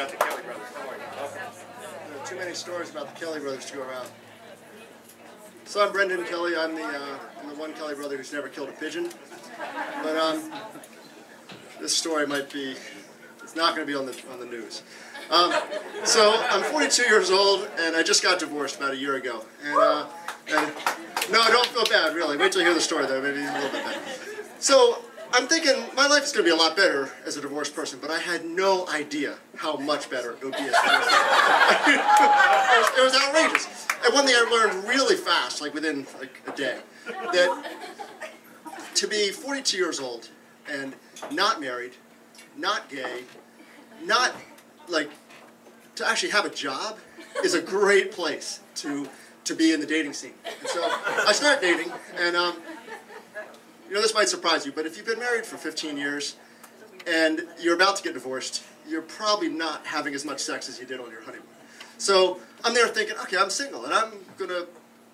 about the Kelly brothers. Don't worry. There are too many stories about the Kelly brothers to go around. So I'm Brendan Kelly. I'm the one Kelly brother who's never killed a pigeon. But this story might be, it's not going to be on the news. So I'm 42 years old, and I just got divorced about a year ago. And no, don't feel bad, really. Wait till you hear the story, though. Maybe a little bit better. So I'm thinking my life is going to be a lot better as a divorced person, but I had no idea how much better it would be as a divorced person. It was outrageous. And one thing I learned really fast, like within like a day, that to be 42 years old and not married, not gay, not like to actually have a job is a great place to be in the dating scene. And so I started dating, and you know, this might surprise you, but if you've been married for 15 years and you're about to get divorced, you're probably not having as much sex as you did on your honeymoon. So I'm there thinking, okay, I'm single, and I'm going to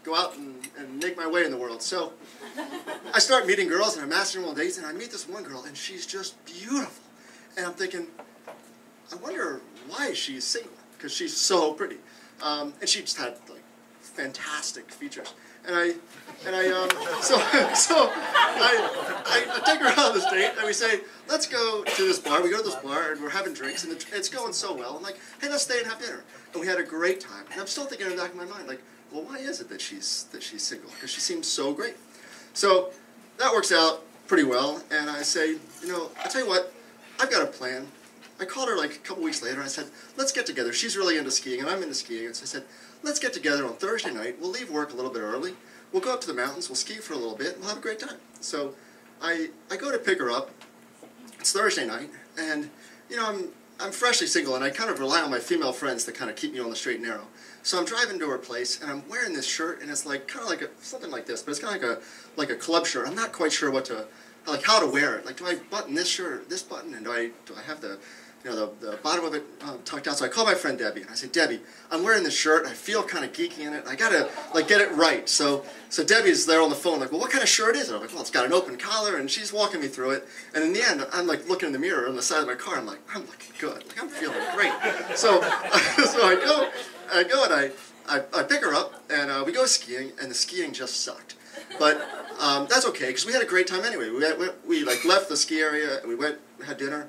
go out and make my way in the world. So I start meeting girls, and I'm asking them on dates, and I meet this one girl, and she's just beautiful. And I'm thinking, I wonder why she's single, because she's so pretty. And she just had like fantastic features. I take her out on this date, and we say, let's go to this bar. We go to this bar, and we're having drinks, and it's going so well. I'm like, hey, let's stay and have dinner. And we had a great time. And I'm still thinking in the back of my mind, like, well, why is it that she's single? Because she seems so great. So that works out pretty well, and I say, you know, I tell you what, I've got a plan. I called her like a couple weeks later, and I said, let's get together. She's really into skiing, and I'm into skiing. And so I said, let's get together on Thursday night. We'll leave work a little bit early. We'll go up to the mountains. We'll ski for a little bit. And we'll have a great time. So I go to pick her up. It's Thursday night, and you know, I'm freshly single, and I kind of rely on my female friends to kind of keep me on the straight and narrow. So I'm driving to her place, and I'm wearing this shirt, and it's like kind of like something like this, but it's kind of like a club shirt. I'm not quite sure how to wear it. Like, do I button this shirt or this button, and do I have the the bottom of it tucked out? So I call my friend Debbie, and I say, Debbie, I'm wearing this shirt, I feel kind of geeky in it, and I gotta like get it right. So Debbie's there on the phone, like, well, what kind of shirt is it? I'm like, well, it's got an open collar, and she's walking me through it. And in the end, I'm like looking in the mirror on the side of my car, I'm like, I'm looking good, like I'm feeling great. So I go and I pick her up, and we go skiing, and the skiing just sucked. But that's okay, because we had a great time anyway. We like left the ski area, and we had dinner,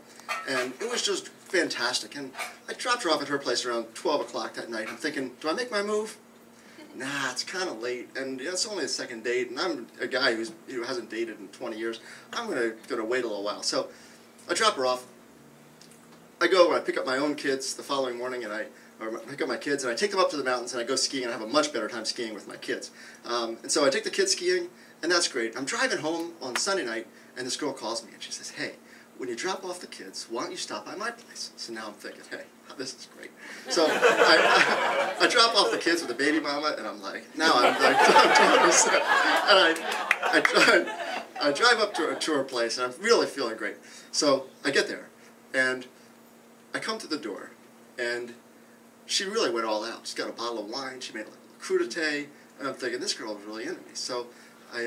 and it was just fantastic. And I dropped her off at her place around 12 o'clock that night. I'm thinking, do I make my move? Nah, it's kind of late, and it's only a second date, and I'm a guy who hasn't dated in 20 years. I'm gonna wait a little while. So I drop her off. I go and I pick up my own kids the following morning, and I pick up my kids, and I take them up to the mountains, and I go skiing, and I have a much better time skiing with my kids. And so I take the kids skiing, and that's great. I'm driving home on Sunday night, and this girl calls me, and she says, hey, when you drop off the kids, why don't you stop by my place? So now I'm thinking, hey, this is great. So I drop off the kids with the baby mama, and I'm like, now I'm totally set. And I drive up to her place, and I'm really feeling great. So I get there, and I come to the door, and she really went all out. She's got a bottle of wine. She made like a crudité, and I'm thinking, this girl is really into me. So I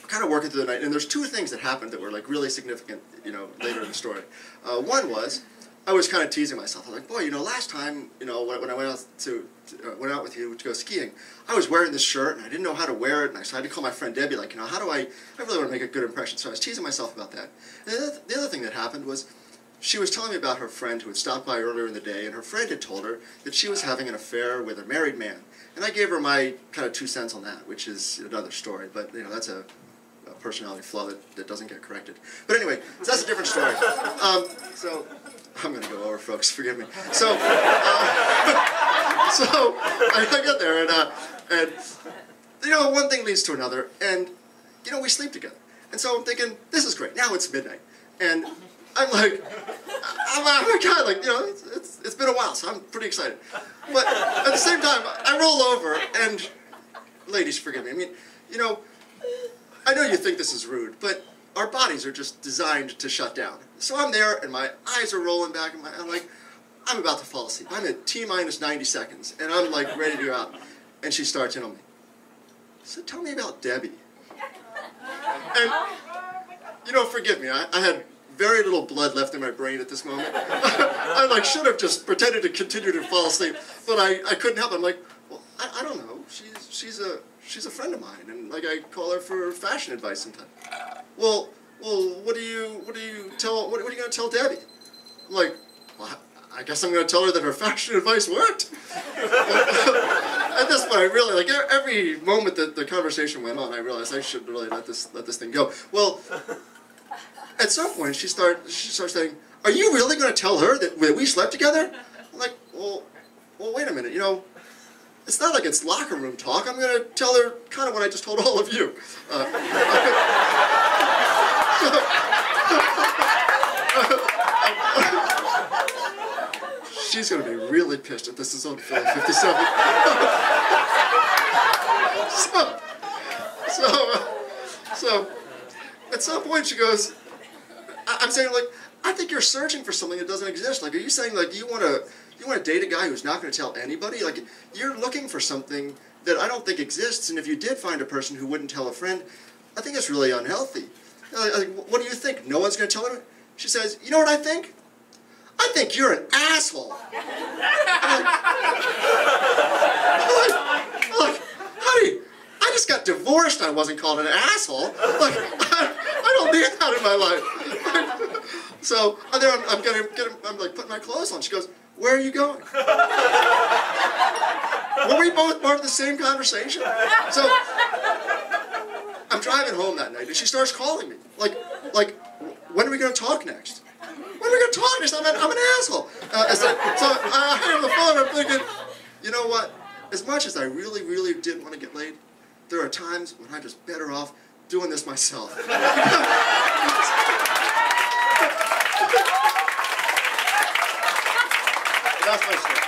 kind of working through the night, and there's two things that happened that were like really significant, you know, later in the story. One was I was kind of teasing myself. I'm like, boy, you know, last time, you know, when I went out with you to go skiing, I was wearing this shirt, and I didn't know how to wear it, and so I had to call my friend Debbie, like, you know, how do I really want to make a good impression. So I was teasing myself about that. And the other thing that happened was she was telling me about her friend who had stopped by earlier in the day, and her friend had told her that she was having an affair with a married man. And I gave her my kind of 2 cents on that, which is another story, but, you know, that's a personality flaw that doesn't get corrected. But anyway, so that's a different story. So I'm going to go over, folks, forgive me. So I get there, and you know, one thing leads to another, and you know, we sleep together. And so I'm thinking, this is great. Now it's midnight, and I'm like, oh my God, like, you know, it's been a while, so I'm pretty excited. But at the same time, I roll over, and ladies, forgive me. I mean, you know, I know you think this is rude, but our bodies are just designed to shut down. So I'm there, and my eyes are rolling back, and I'm like, I'm about to fall asleep. I'm at T-minus 90 seconds, and I'm like ready to go out. And she starts in on me. So tell me about Debbie. And, you know, forgive me, I had very little blood left in my brain at this moment. I like should have just pretended to continue to fall asleep, but I couldn't help it. I'm like, well, I don't know. She's a friend of mine, and like I call her for fashion advice sometimes. Well, what are you gonna tell Debbie? I'm like, well, I guess I'm gonna tell her that her fashion advice worked. At this point, I really, like, every moment that the conversation went on, I realized I should really let this thing go. Well, at some point, she starts saying, "Are you really going to tell her that we slept together?" I'm like, well, wait a minute, you know, it's not like it's locker room talk. I'm going to tell her kind of what I just told all of you. She's going to be really pissed if this is on film 57. So, at some point she goes, I'm saying, like, I think you're searching for something that doesn't exist. Like, are you saying, like, you want to date a guy who's not going to tell anybody? Like, you're looking for something that I don't think exists, and if you did find a person who wouldn't tell a friend, I think it's really unhealthy. Like, what do you think? No one's going to tell her? She says, you know what I think? I think you're an asshole. I'm like, honey, I just got divorced and I wasn't called an asshole. Like, I don't need that in my life. So there I'm like putting my clothes on. She goes, where are you going? Were we both part of the same conversation? So I'm driving home that night and she starts calling me. Like, when are we going to talk next? When are we going to talk next? I'm an asshole. So I hang up the phone and I'm thinking, you know what? As much as I really, really didn't want to get laid, there are times when I'm just better off doing this myself. That's my story.